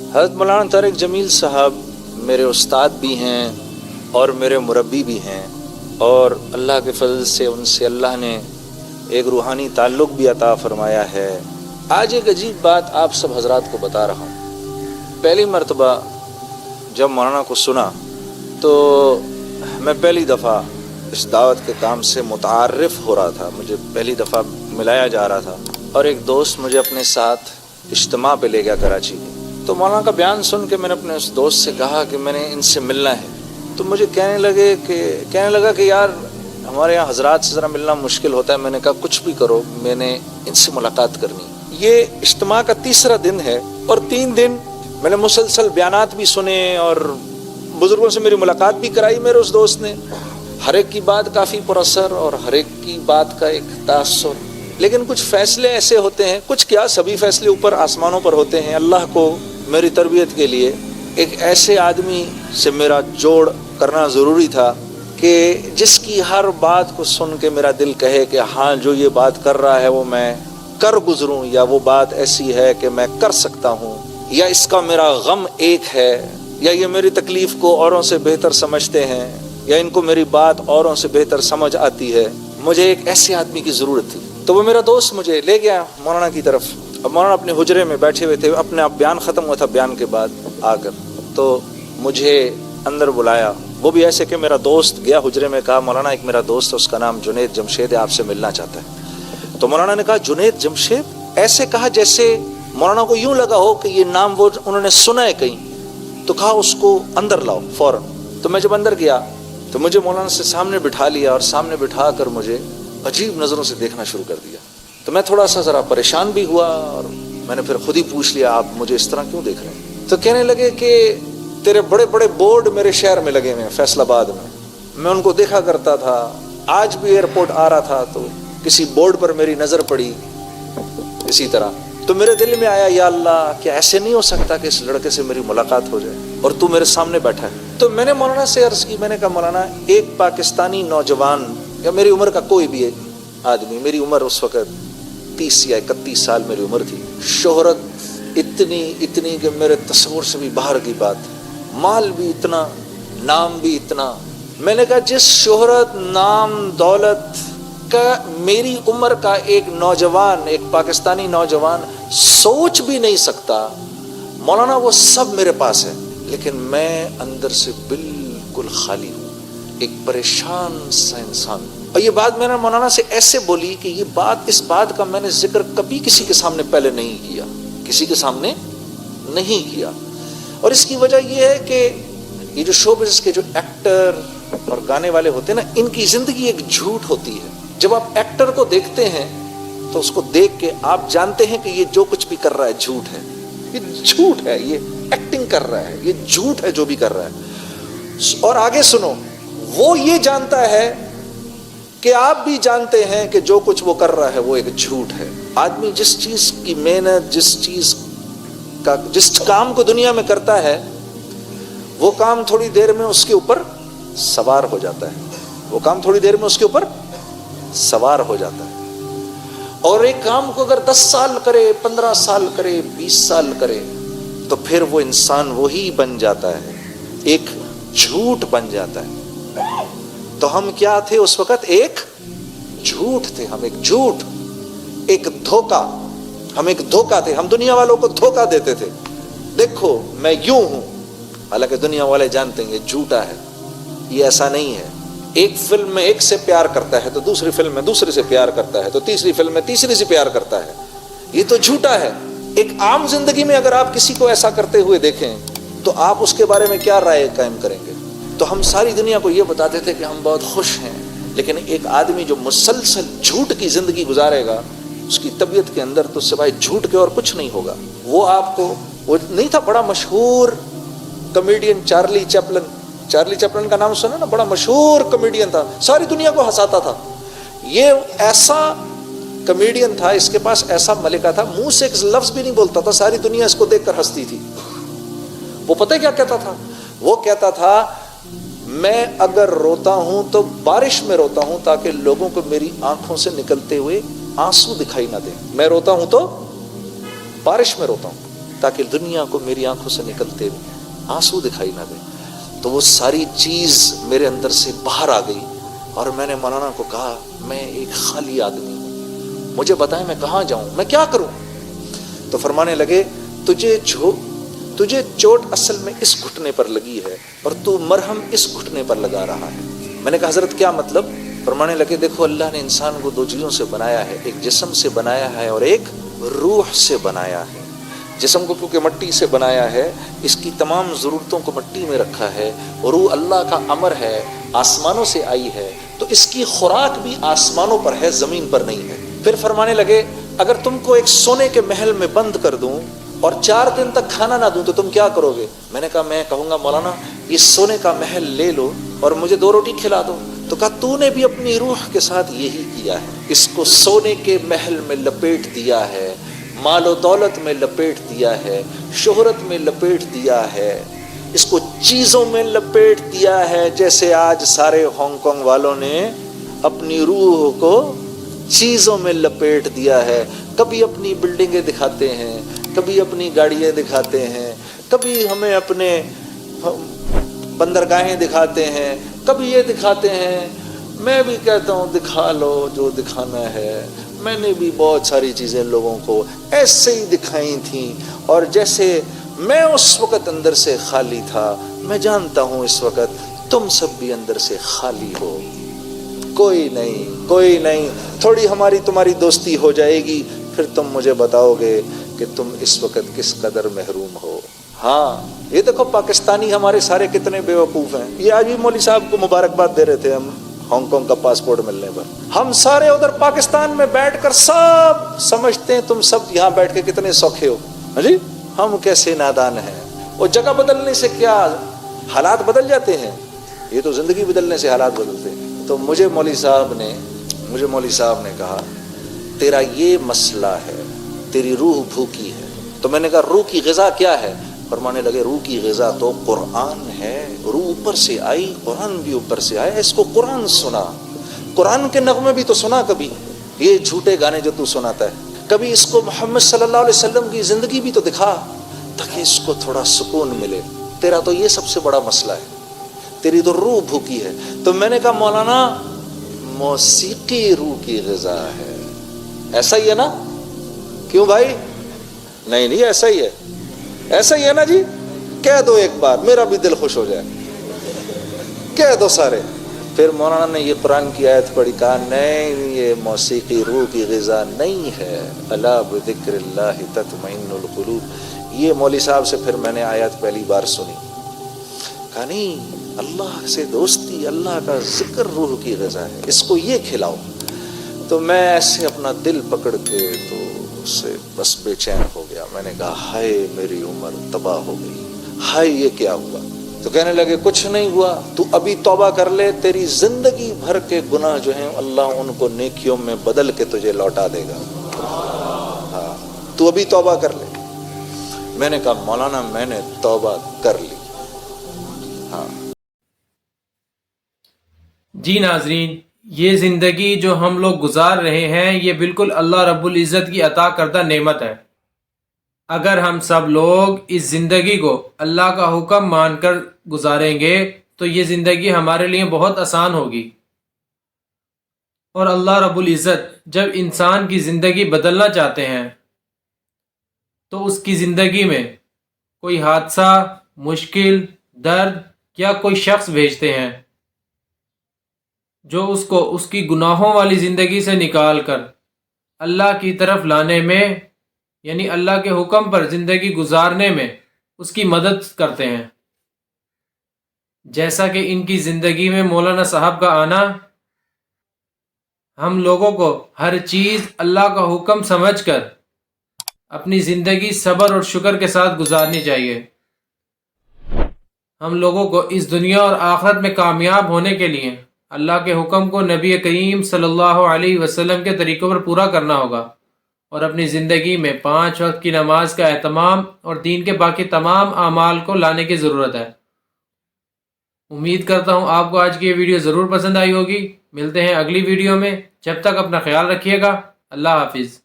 حضرت مولانا طارق جمیل صاحب میرے استاد بھی ہیں اور میرے مربی بھی ہیں، اور اللہ کے فضل سے ان سے اللہ نے ایک روحانی تعلق بھی عطا فرمایا ہے۔ آج ایک عجیب بات آپ سب حضرات کو بتا رہا ہوں۔ پہلی مرتبہ جب مولانا کو سنا تو میں پہلی دفعہ اس دعوت کے کام سے متعارف ہو رہا تھا، مجھے پہلی دفعہ ملایا جا رہا تھا، اور ایک دوست مجھے اپنے ساتھ اجتماع پہ لے گیا کراچی کے۔ تو مولانا کا بیان سن کے میں نے اپنے اس دوست سے کہا کہ میں نے ان سے ملنا ہے، تو مجھے کہنے لگا کہ یار ہمارے یہاں حضرات سے ذرا ملنا مشکل ہوتا ہے۔ میں نے کہا کچھ بھی کرو، میں نے ان سے ملاقات کرنی۔ یہ اجتماع کا تیسرا دن ہے، اور 3 دن میں نے مسلسل بیانات بھی سنے اور بزرگوں سے میری ملاقات بھی کرائی میرے اس دوست نے۔ ہر ایک کی بات کافی پر اثر اور ہر ایک کی بات کا ایک تاثر، لیکن کچھ فیصلے ایسے ہوتے ہیں، کچھ کیا سبھی فیصلے اوپر آسمانوں پر ہوتے ہیں۔ اللہ کو میری تربیت کے لیے ایک ایسے آدمی سے میرا جوڑ کرنا ضروری تھا کہ جس کی ہر بات کو سن کے میرا دل کہے کہ ہاں جو یہ بات کر رہا ہے وہ میں کر گزروں، یا وہ بات ایسی ہے کہ میں کر سکتا ہوں، یا اس کا میرا غم ایک ہے، یا یہ میری تکلیف کو اوروں سے بہتر سمجھتے ہیں، یا ان کو میری بات اوروں سے بہتر سمجھ آتی ہے۔ مجھے ایک ایسے آدمی کی ضرورت تھی۔ تو وہ میرا دوست مجھے لے گیا مولانا کی طرف۔ اب مولانا اپنے حجرے میں بیٹھے ہوئے تھے، اپنے آپ بیان ختم ہوا تھا، بیان کے بعد آ کر تو مجھے اندر بلایا۔ وہ بھی ایسے کہ میرا دوست گیا حجرے میں، کہا مولانا ایک میرا دوست ہے، اس کا نام جنید جمشید ہے، آپ سے ملنا چاہتا ہے۔ تو مولانا نے کہا جنید جمشید؟ ایسے کہا جیسے مولانا کو یوں لگا ہو کہ یہ نام وہ انہوں نے سنا ہے کہیں۔ تو کہا اس کو اندر لاؤ فوراً۔ تو میں جب اندر گیا تو مجھے مولانا سے سامنے بٹھا لیا، اور سامنے بٹھا کر مجھے عجیب نظروں سے دیکھنا شروع کر دیا۔ تو میں تھوڑا سا ذرا پریشان بھی ہوا، اور میں نے پھر خود ہی پوچھ لیا آپ مجھے اس طرح کیوں دیکھ رہے ہیں؟ تو کہنے لگے کہ تیرے بڑے بڑے بورڈ میرے شہر میں لگے ہوئے ہیں، فیصل آباد میں ان کو دیکھا کرتا تھا۔ آج بھی ایئرپورٹ آ رہا تھا تو کسی بورڈ پر میری نظر پڑی اسی طرح، تو میرے دل میں آیا یا اللہ کیا ایسے نہیں ہو سکتا کہ اس لڑکے سے میری ملاقات ہو جائے اور تو میرے سامنے بیٹھا ہے۔ تو میں نے مولانا سے عرض کی، میں نے کہا مولانا ایک پاکستانی نوجوان یا میری عمر کا کوئی بھی ایک آدمی، میری عمر اس وقت 30 یا 31 سال میری عمر تھی، شہرت اتنی کہ میرے تصور سے بھی باہر کی بات، مال بھی اتنا، نام بھی اتنا۔ میں نے کہا جس شہرت نام دولت کا میری عمر کا ایک نوجوان، ایک پاکستانی نوجوان سوچ بھی نہیں سکتا، مولانا وہ سب میرے پاس ہے، لیکن میں اندر سے بالکل خالی ہوں، ایک پریشان سا انسان۔ اور یہ بات میں نے مولانا سے ایسے بولی کہ یہ بات، اس بات کا میں نے ذکر کبھی کسی کے سامنے پہلے نہیں کیا، کسی کے سامنے نہیں کیا۔ اور اس کی وجہ یہ ہے کہ یہ جو شو بزنس کے جو ایکٹر اور گانے والے ہوتے ہیں نا، ان کی زندگی ایک جھوٹ ہوتی ہے۔ جب آپ ایکٹر کو دیکھتے ہیں تو اس کو دیکھ کے آپ جانتے ہیں کہ یہ جو کچھ بھی کر رہا ہے جھوٹ ہے، یہ جھوٹ ہے، یہ ایکٹنگ کر رہا ہے، یہ جھوٹ ہے جو بھی کر رہا ہے۔ اور آگے سنو، وہ یہ جانتا ہے کہ آپ بھی جانتے ہیں کہ جو کچھ وہ کر رہا ہے وہ ایک جھوٹ ہے۔ آدمی جس چیز کی محنت، جس کام کو دنیا میں کرتا ہے، وہ کام تھوڑی دیر میں اس کے اوپر سوار ہو جاتا ہے، وہ کام تھوڑی دیر میں اس کے اوپر سوار ہو جاتا ہے۔ اور ایک کام کو اگر 10 سال کرے، 15 سال کرے، 20 سال کرے، تو پھر وہ انسان وہی بن جاتا ہے، ایک جھوٹ بن جاتا ہے۔ تو ہم کیا تھے اس وقت؟ ایک جھوٹ تھے، ہم ایک جھوٹ، ایک دھوکا، ہم ایک دھوکا تھے۔ ہم دنیا والوں کو دھوکا دیتے تھے، دیکھو میں یوں ہوں، حالانکہ دنیا والے جانتے ہیں یہ جھوٹا ہے، یہ ایسا نہیں ہے۔ ایک فلم میں ایک سے پیار کرتا ہے تو دوسری فلم میں دوسرے سے پیار کرتا ہے تو تیسری فلم میں تیسری سے پیار کرتا ہے، یہ تو جھوٹا ہے۔ ایک عام زندگی میں اگر آپ کسی کو ایسا کرتے ہوئے دیکھیں تو آپ اس کے بارے میں کیا رائے قائم کریں گے؟ تو ہم ساری دنیا کو یہ بتاتے تھے کہ ہم بہت خوش ہیں، لیکن ایک آدمی جو مسلسل جھوٹ کی زندگی گزارے گا، اس کی طبیعت کے اندر تو سوائے جھوٹ کے اور کچھ نہیں ہوگا۔ وہ آپ کو، وہ نہیں تھا بڑا مشہور کمیڈین چارلی چیپلن کا نام سنا نا، بڑا مشہور کمیڈین تھا، ساری دنیا کو ہنساتا تھا۔ یہ ایسا کمیڈین تھا، اس کے پاس ایسا ملکہ تھا، منہ سے ایک لفظ بھی نہیں بولتا تھا، ساری دنیا اس کو دیکھ کر ہنستی تھی۔ وہ پتہ کیا کہتا تھا؟ وہ کہتا تھا میں اگر روتا ہوں تو بارش میں روتا ہوں تاکہ لوگوں کو میری آنکھوں سے نکلتے ہوئے آنسو دکھائی نہ دیں۔ میں روتا ہوں تو بارش میں روتا ہوں، تاکہ دنیا کو میری آنکھوں سے نکلتے آنسو دکھائی نہ دے۔ تو وہ ساری چیز میرے اندر سے باہر آ گئی اور میں نے مولانا کو کہا میں ایک خالی آدمی ہوں، مجھے بتائیں میں کہاں جاؤں، میں کیا کروں؟ تو فرمانے لگے تجھے چوٹ اصل میں اس گھٹنے پر لگی ہے اور تو مرہم اس گھٹنے پر لگا رہا ہے۔ میں نے کہا حضرت کیا مطلب؟ فرمانے لگے دیکھو اللہ نے انسان کو دو چیزوں سے بنایا ہے، ایک جسم سے بنایا ہے اور ایک روح سے بنایا ہے۔ جسم کو کیونکہ مٹی سے بنایا ہے، اس کی تمام ضرورتوں کو مٹی میں رکھا ہے، اور روح اللہ کا امر ہے، آسمانوں سے آئی ہے، تو اس کی خوراک بھی آسمانوں پر ہے، زمین پر نہیں ہے۔ پھر فرمانے لگے اگر تم کو ایک سونے کے محل میں بند کر دوں اور 4 دن تک کھانا نہ دوں تو تم کیا کرو گے؟ میں نے کہا میں کہوں گا مولانا یہ سونے کا محل لے لو اور مجھے 2 روٹی کھلا دو۔ تو کہا تو نے بھی اپنی روح کے ساتھ یہی کیا ہے، اس کو سونے کے محل میں لپیٹ دیا ہے، مال و دولت میں لپیٹ دیا ہے، شہرت میں لپیٹ دیا ہے، اس کو چیزوں میں لپیٹ دیا ہے، جیسے آج سارے ہانگ کانگ والوں نے اپنی روح کو چیزوں میں لپیٹ دیا ہے۔ کبھی اپنی بلڈنگیں دکھاتے ہیں، کبھی اپنی گاڑیاں دکھاتے ہیں، کبھی ہمیں اپنے بندرگاہیں دکھاتے ہیں، کبھی یہ دکھاتے ہیں۔ میں بھی کہتا ہوں دکھا لو جو دکھانا ہے، میں نے بھی بہت ساری چیزیں لوگوں کو ایسے ہی دکھائی تھیں، اور جیسے میں اس وقت اندر سے خالی تھا، میں جانتا ہوں اس وقت تم سب بھی اندر سے خالی ہو۔ کوئی نہیں، تھوڑی ہماری تمہاری دوستی ہو جائے گی، پھر تم مجھے بتاؤ گے کہ تم اس وقت کس قدر محروم ہو۔ ہاں یہ دیکھو پاکستانی ہمارے سارے کتنے بیوقوف ہیں۔ یہ آج بھی مولوی صاحب کو مبارکباد دے رہے تھے ہم ہانگ کانگ کا پاسپورٹ ملنے پر۔ ہم سارے ادھر پاکستان میں بیٹھ کر سب سمجھتے ہیں تم سب یہاں بیٹھ کے کتنے سوکھے ہو۔ جی ہم کیسے نادان ہیں۔ وہ جگہ بدلنے سے کیا حالات بدل جاتے ہیں؟ یہ تو زندگی بدلنے سے حالات بدلتے ہیں۔ تو مجھے مولوی صاحب نے کہا تیرا یہ مسئلہ ہے، تیری روح بھوکی ہے۔ تو میں نے کہا روح کی غذا کیا ہے؟ فرمانے لگے روح کی غذا تو قرآن ہے، روح اوپر سے آئی، قرآن بھی اوپر سے آیا، اس کو قرآن سنا، قرآن کے نغمے بھی تو سنا، کبھی یہ جھوٹے گانے جو تو سناتا ہے، کبھی اس کو محمد صلی اللہ علیہ وسلم کی زندگی بھی تو دکھا تاکہ اس کو تھوڑا سکون ملے۔ تیرا تو یہ سب سے بڑا مسئلہ ہے، تیری تو روح بھوکی ہے۔ تو میں نے کہا مولانا موسیقی روح کی غذا ہے، ایسا ہی ہے نا؟ کیوں بھائی؟ نہیں ایسا ہی ہے نا جی؟ کہہ دو ایک بار، میرا بھی دل خوش ہو جائے، کہہ دو سارے۔ پھر مولانا نے یہ قرآن کی آیت پڑھی، کہا نہیں یہ موسیقی روح کی غذا نہیں ہے، الا بذکر اللہ تطمئن القلوب۔ یہ مولوی صاحب سے پھر میں نے آیت پہلی بار سنی، کہا نہیں اللہ سے دوستی، اللہ کا ذکر روح کی غذا ہے، اس کو یہ کھلاؤ۔ تو میں ایسے اپنا دل پکڑ کے تو اس سے بس بے چین ہو گیا۔ میں نے کہا ہائے میری عمر تباہ ہو گئی، ہائے یہ کیا ہوا؟ تو کہنے لگے کچھ نہیں ہوا، تو ابھی توبہ کر لے، تیری زندگی بھر کے گناہ جو ہیں اللہ ان کو نیکیوں میں بدل کے تجھے لوٹا دے گا۔ ہاں تو ابھی توبہ کر لے۔ میں نے کہا مولانا میں نے توبہ کر لی۔ ہاں جی ناظرین، یہ زندگی جو ہم لوگ گزار رہے ہیں یہ بالکل اللہ رب العزت کی عطا کردہ نعمت ہے۔ اگر ہم سب لوگ اس زندگی کو اللہ کا حکم مان کر گزاریں گے تو یہ زندگی ہمارے لیے بہت آسان ہوگی۔ اور اللہ رب العزت جب انسان کی زندگی بدلنا چاہتے ہیں تو اس کی زندگی میں کوئی حادثہ، مشکل، درد یا کوئی شخص بھیجتے ہیں جو اس کو اس کی گناہوں والی زندگی سے نکال کر اللہ کی طرف لانے میں، یعنی اللہ کے حکم پر زندگی گزارنے میں اس کی مدد کرتے ہیں۔ جیسا کہ ان کی زندگی میں مولانا صاحب کا آنا، ہم لوگوں کو ہر چیز اللہ کا حکم سمجھ کر اپنی زندگی صبر اور شکر کے ساتھ گزارنی چاہیے۔ ہم لوگوں کو اس دنیا اور آخرت میں کامیاب ہونے کے لیے اللہ کے حکم کو نبی کریم صلی اللہ علیہ وسلم کے طریقوں پر پورا کرنا ہوگا، اور اپنی زندگی میں 5 وقت کی نماز کا اہتمام اور دین کے باقی تمام اعمال کو لانے کی ضرورت ہے۔ امید کرتا ہوں آپ کو آج کی یہ ویڈیو ضرور پسند آئی ہوگی۔ ملتے ہیں اگلی ویڈیو میں، جب تک اپنا خیال رکھیے گا۔ اللہ حافظ۔